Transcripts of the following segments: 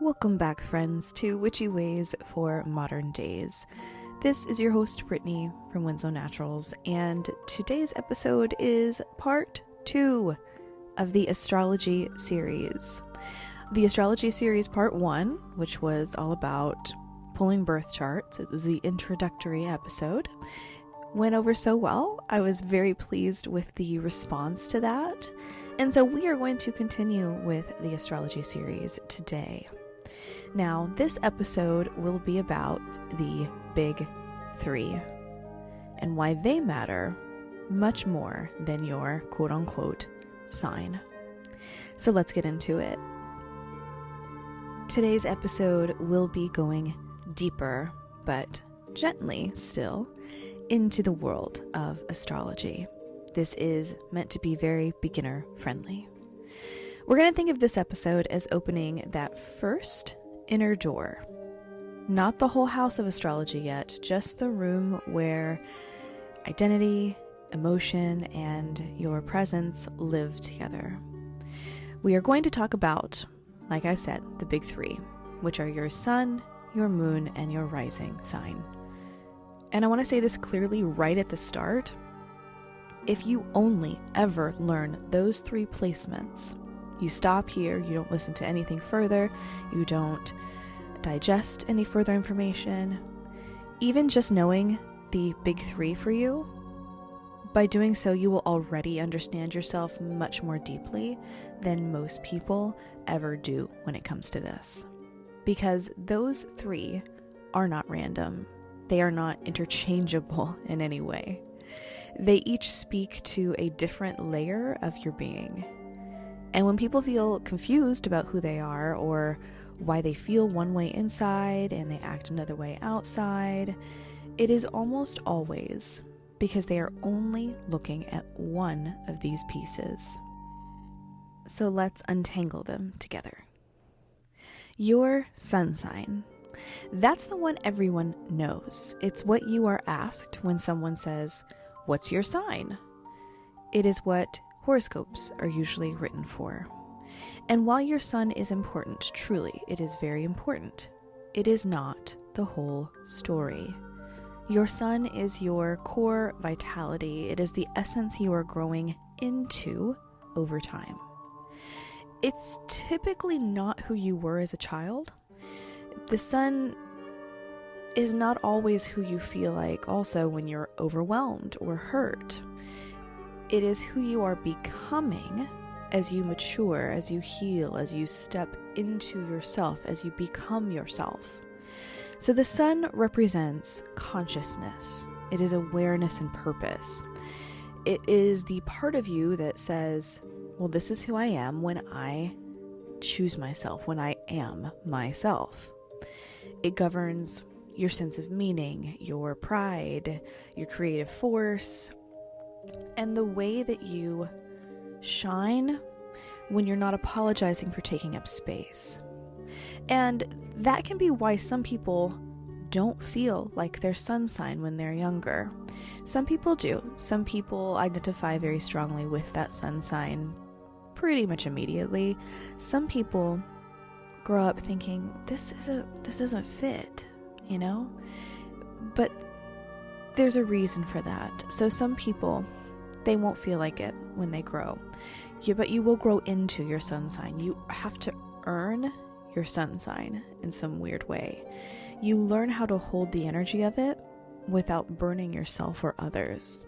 Welcome back, friends, to Witchy Ways for Modern Days. This is your host, Brittany from Winslow Naturals, and today's episode is part 2 of the Astrology series. The Astrology series part 1, which was all about pulling birth charts, it was the introductory episode, went over so well. I was very pleased with the response to that, and so we are going to continue with the Astrology series today. Now, this episode will be about the Big Three and why they matter much more than your quote-unquote sign. So let's get into it. Today's episode will be going deeper, but gently still, into the world of astrology. This is meant to be very beginner friendly. We're going to think of this episode as opening that first inner door. Not the whole house of astrology yet, just the room where identity, emotion, and your presence live together. We are going to talk about, like I said, the big three, which are your sun, your moon, and your rising sign. And I want to say this clearly right at the start. If you only ever learn those three placements, you stop here, you don't listen to anything further, you don't digest any further information, even just knowing the big three for you, by doing so you will already understand yourself much more deeply than most people ever do when it comes to this. Because those three are not random. They are not interchangeable in any way. They each speak to a different layer of your being. And when people feel confused about who they are or why they feel one way inside and they act another way outside, it is almost always because they are only looking at one of these pieces. So let's untangle them together. Your sun sign. That's the one everyone knows. It's what you are asked when someone says, "What's your sign?" It is what horoscopes are usually written for. And while your sun is important, truly, it is very important, it is not the whole story. Your sun is your core vitality. It is the essence you are growing into over time. It's typically not who you were as a child. The sun is not always who you feel like also when you're overwhelmed or hurt. It is who you are becoming as you mature, as you heal, as you step into yourself, as you become yourself. So the sun represents consciousness. It is awareness and purpose. It is the part of you that says, well, this is who I am when I choose myself, when I am myself. It governs your sense of meaning, your pride, your creative force, and the way that you shine when you're not apologizing for taking up space. And that can be why some people don't feel like their sun sign when they're younger. Some people do. Some people identify very strongly with that sun sign pretty much immediately. Some people grow up thinking, this doesn't fit, But there's a reason for that. So some people, they won't feel like it when they grow. But you will grow into your sun sign. You have to earn your sun sign in some weird way. You learn how to hold the energy of it without burning yourself or others.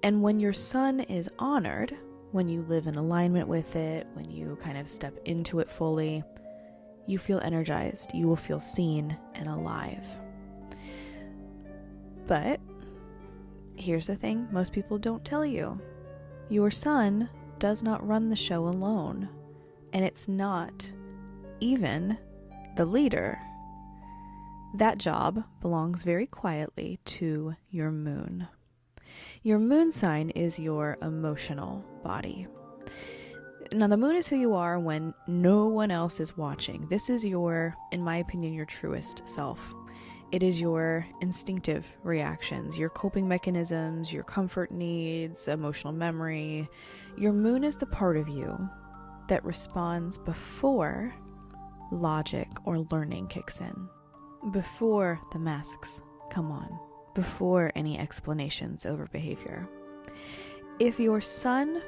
And when your sun is honored, when you live in alignment with it, when you kind of step into it fully, you feel energized. You will feel seen and alive. But here's the thing most people don't tell you. Your sun does not run the show alone, and it's not even the leader. That job belongs very quietly to your moon. Your moon sign is your emotional body. Now, the moon is who you are when no one else is watching. This is your, in my opinion, your truest self. It is your instinctive reactions, your coping mechanisms, your comfort needs, emotional memory. Your moon is the part of you that responds before logic or learning kicks in, before the masks come on, before any explanations over behavior. If your sun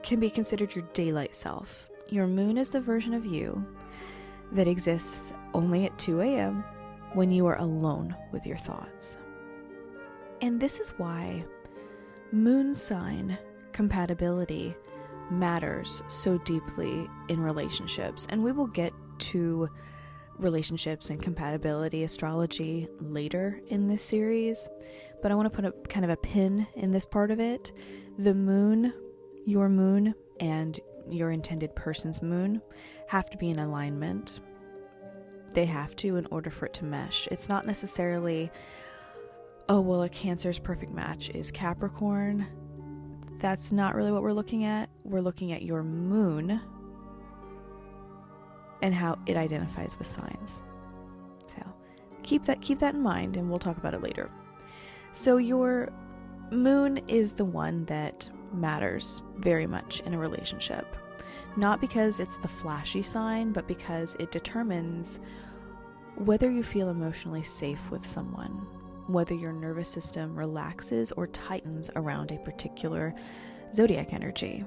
can be considered your daylight self, your moon is the version of you that exists only at 2 a.m. when you are alone with your thoughts. And this is why moon sign compatibility matters so deeply in relationships. And we will get to relationships and compatibility astrology later in this series, but I want to put a kind of a pin in this part of it. The moon, your moon, and your intended person's moon have to be in alignment. They have to, in order for it to mesh. It's not necessarily, oh, well, a Cancer's perfect match is Capricorn. That's not really what we're looking at. We're looking at your moon and how it identifies with signs. So keep that in mind, and we'll talk about it later. So your moon is the one that matters very much in a relationship. Not because it's the flashy sign, but because it determines whether you feel emotionally safe with someone, whether your nervous system relaxes or tightens around a particular zodiac energy,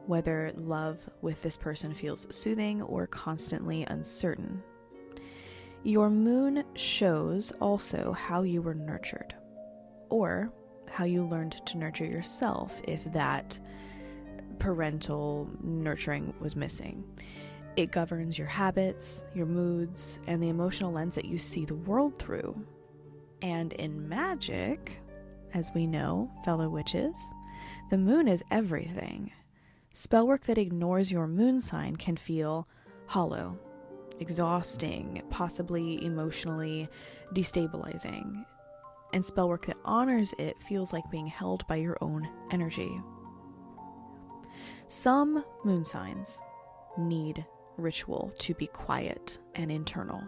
whether love with this person feels soothing or constantly uncertain. Your moon shows also how you were nurtured, or how you learned to nurture yourself if that parental nurturing was missing. It governs your habits, your moods, and the emotional lens that you see the world through. And in magic, as we know, fellow witches, the moon is everything. Spellwork that ignores your moon sign can feel hollow, exhausting, possibly emotionally destabilizing. And spellwork that honors it feels like being held by your own energy. Some moon signs need ritual to be quiet and internal.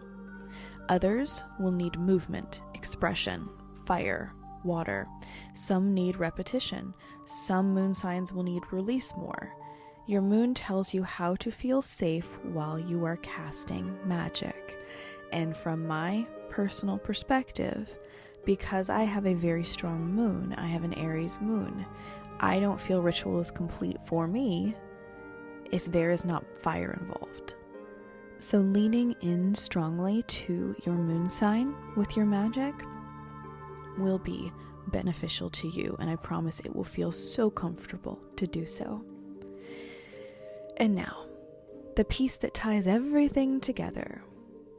Others will need movement, expression, fire, water. Some need repetition. Some moon signs will need release more. Your moon tells you how to feel safe while you are casting magic. And from my personal perspective, because I have a very strong moon, I have an Aries moon, I don't feel ritual is complete for me if there is not fire involved. So leaning in strongly to your moon sign with your magic will be beneficial to you, and I promise it will feel so comfortable to do so. And now, the piece that ties everything together,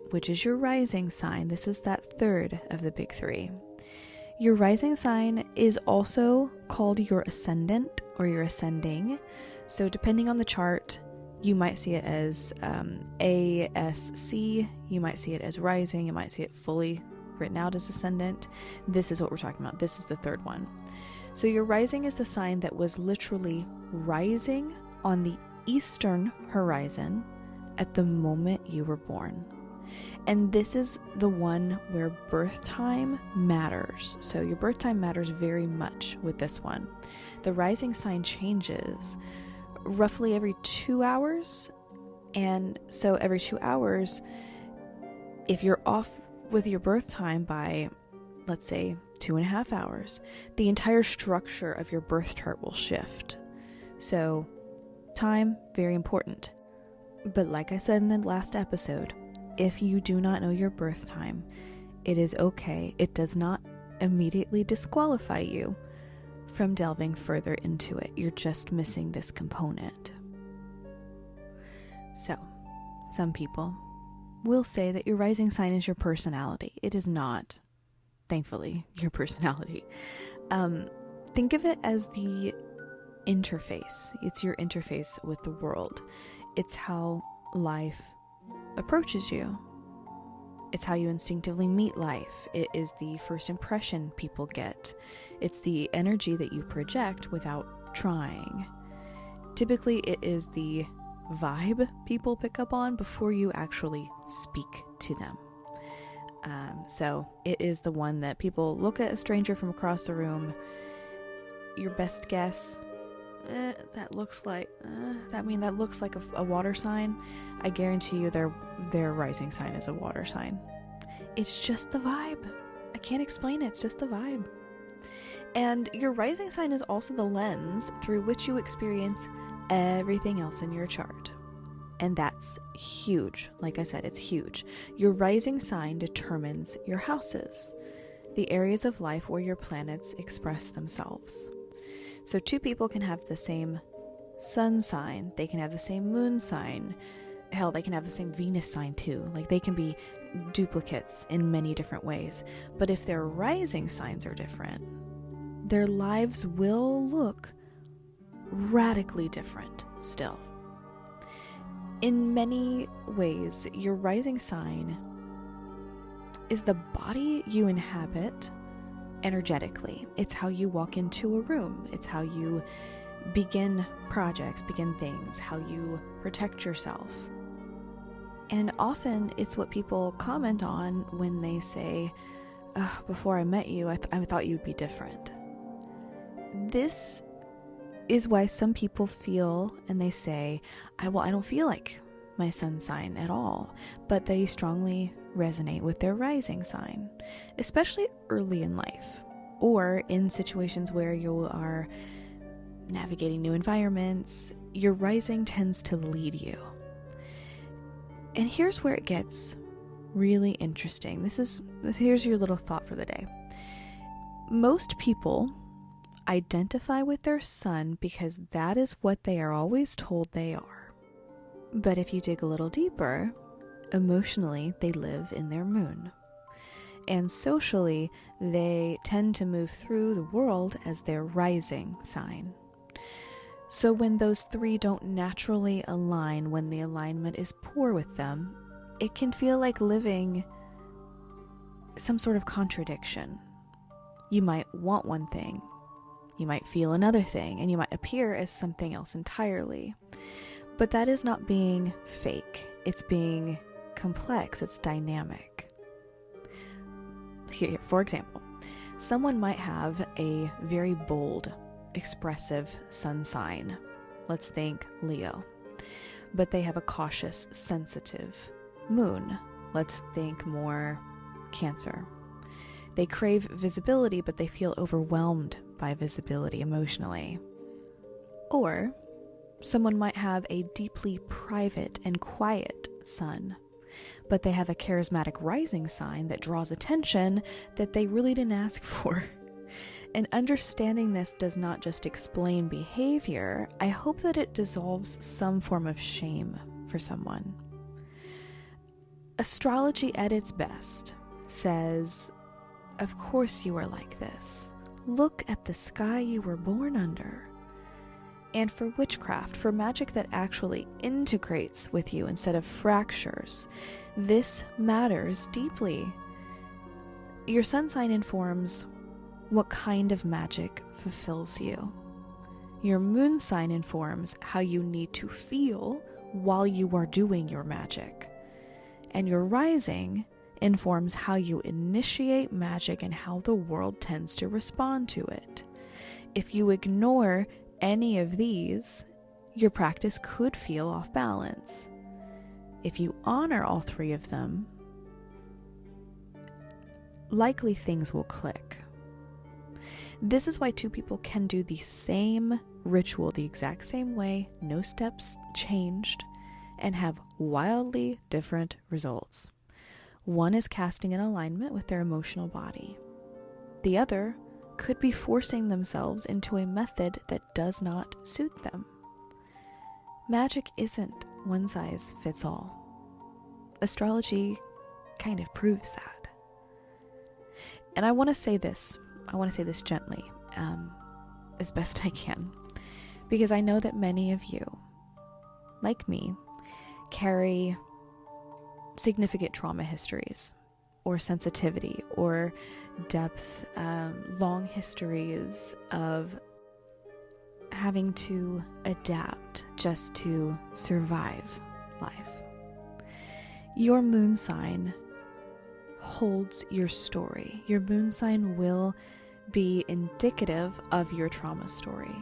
which is your rising sign. This is that third of the big three. Your rising sign is also called your ascendant or your ascending. So depending on the chart, you might see it as ASC, you might see it as rising, you might see it fully written out as ascendant. This is what we're talking about. This is the third one. So your rising is the sign that was literally rising on the eastern horizon at the moment you were born. And this is the one where birth time matters. So your birth time matters very much with this one. The rising sign changes roughly every 2 hours. And so every 2 hours, if you're off with your birth time by, let's say, 2.5 hours, the entire structure of your birth chart will shift. So time, very important. But like I said in the last episode, if you do not know your birth time, it is okay. It does not immediately disqualify you from delving further into it. You're just missing this component. So, some people will say that your rising sign is your personality. It is not, thankfully, your personality. Think of it as the interface. It's your interface with the world. It's how life approaches you. It's how you instinctively meet life. It is the first impression people get. It's the energy that you project without trying. Typically, it is the vibe people pick up on before you actually speak to them. So it is the one that people look at a stranger from across the room. Your best guess, that looks like a water sign. I guarantee you their rising sign is a water sign. It's just the vibe. I can't explain it. It's just the vibe. And your rising sign is also the lens through which you experience everything else in your chart. And that's huge. Like I said, it's huge. Your rising sign determines your houses, the areas of life where your planets express themselves. So two people can have the same sun sign, they can have the same moon sign, hell, they can have the same Venus sign too. Like, they can be duplicates in many different ways. But if their rising signs are different, their lives will look radically different still. In many ways, your rising sign is the body you inhabit energetically. It's how you walk into a room. It's how you begin projects, begin things, how you protect yourself. And often it's what people comment on when they say, before I met you, I thought you'd be different. This is why some people feel and they say, I don't feel like my sun sign at all, but they strongly resonate with their rising sign, especially early in life or in situations where you are navigating new environments. Your rising tends to lead you. And here's where it gets really interesting. Here's your little thought for the day. Most people identify with their sun because that is what they are always told they are. But if you dig a little deeper, emotionally, they live in their moon. And socially, they tend to move through the world as their rising sign. So when those three don't naturally align, when the alignment is poor with them, it can feel like living some sort of contradiction. You might want one thing, you might feel another thing, and you might appear as something else entirely. But that is not being fake. It's being complex. It's dynamic. Here, for example, someone might have a very bold, expressive sun sign. Let's think Leo. But they have a cautious, sensitive moon. Let's think more Cancer. They crave visibility, but they feel overwhelmed by visibility emotionally. Or someone might have a deeply private and quiet sun, but they have a charismatic rising sign that draws attention that they really didn't ask for. And understanding this does not just explain behavior. I hope that it dissolves some form of shame for someone. Astrology at its best says, of course you are like this. Look at the sky you were born under. And for witchcraft, for magic that actually integrates with you instead of fractures, this matters deeply. Your sun sign informs what kind of magic fulfills you. Your moon sign informs how you need to feel while you are doing your magic. And your rising informs how you initiate magic and how the world tends to respond to it. If you ignore any of these, your practice could feel off balance. If you honor all three of them, likely things will click. This is why two people can do the same ritual the exact same way, no steps changed, and have wildly different results. One is casting an alignment with their emotional body. The other could be forcing themselves into a method that does not suit them. Magic isn't one size fits all. Astrology kind of proves that. And I want to say this gently, as best I can, because I know that many of you, like me, carry significant trauma histories or sensitivity or depth, long histories of having to adapt just to survive life. Your moon sign holds your story. Your moon sign will be indicative of your trauma story.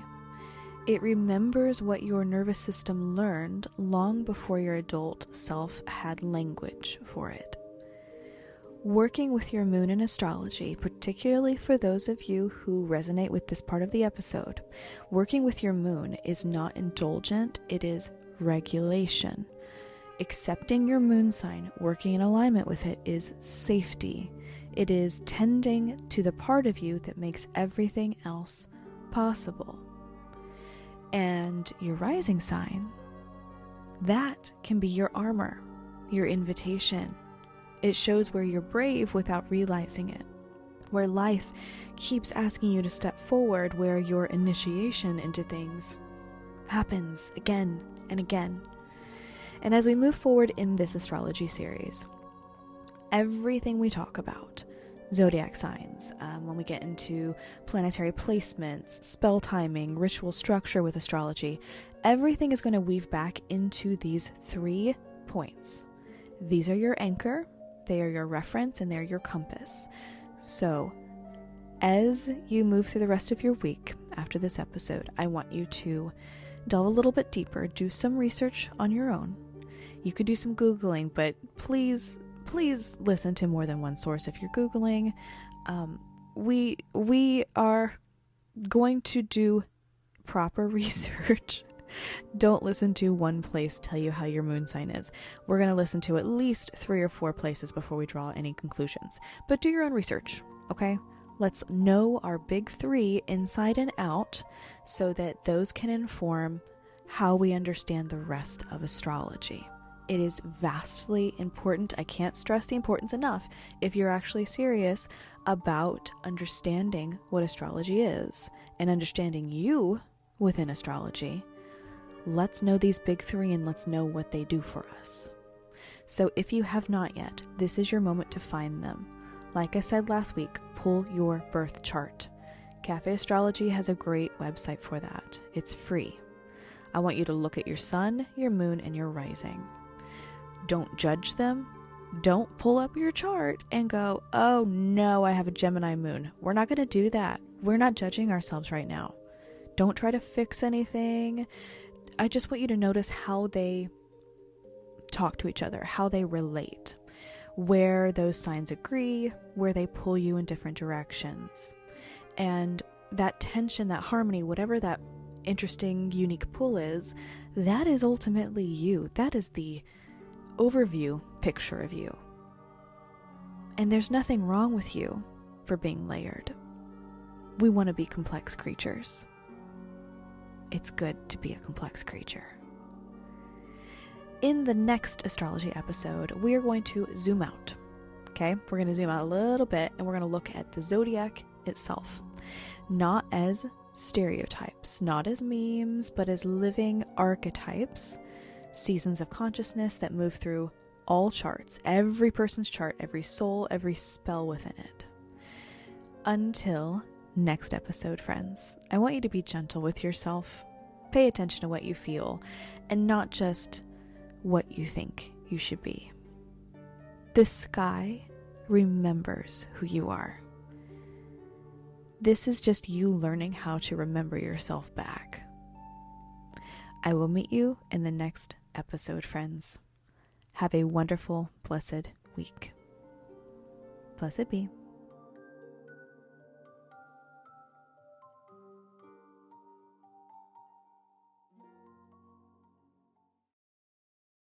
It remembers what your nervous system learned long before your adult self had language for it. Working with your moon in astrology, particularly for those of you who resonate with this part of the episode, working with your moon is not indulgent, it is regulation. Accepting your moon sign, working in alignment with it, is safety. It is tending to the part of you that makes everything else possible. And your rising sign, that can be your armor, your invitation. It shows where you're brave without realizing it, where life keeps asking you to step forward, where your initiation into things happens again and again. And as we move forward in this astrology series, everything we talk about, zodiac signs, when we get into planetary placements, spell timing, ritual structure with astrology, everything is going to weave back into these 3 points. These are your anchor, they are your reference, and they're your compass. So, as you move through the rest of your week after this episode, I want you to delve a little bit deeper, do some research on your own. You could do some Googling, but please listen to more than one source if you're Googling. We are going to do proper research. Don't listen to one place tell you how your moon sign is. We're going to listen to at least 3 or 4 places before we draw any conclusions. But do your own research, okay? Let's know our big 3 inside and out so that those can inform how we understand the rest of astrology. It is vastly important. I can't stress the importance enough if you're actually serious about understanding what astrology is and understanding you within astrology. Let's know these big 3 and let's know what they do for us. So if you have not yet, this is your moment to find them. Like I said last week, pull your birth chart. Cafe Astrology has a great website for that. It's free. I want you to look at your sun, your moon, and your rising. Don't judge them. Don't pull up your chart and go, oh no, I have a Gemini moon. We're not going to do that. We're not judging ourselves right now. Don't try to fix anything. I just want you to notice how they talk to each other, how they relate, where those signs agree, where they pull you in different directions. And that tension, that harmony, whatever that interesting, unique pull is, that is ultimately you. That is the overview picture of you. And there's nothing wrong with you for being layered. We want to be complex creatures. It's good to be a complex creature. In the next astrology episode, we are going to zoom out. Okay? We're going to zoom out a little bit and we're going to look at the zodiac itself. Not as stereotypes, not as memes, but as living archetypes, seasons of consciousness that move through all charts, every person's chart, every soul, every spell within it. Until next episode, friends, I want you to be gentle with yourself. Pay attention to what you feel and not just what you think you should be. The sky remembers who you are. This is just you learning how to remember yourself back. I will meet you in the next episode, friends. Have a wonderful, blessed week. Blessed be.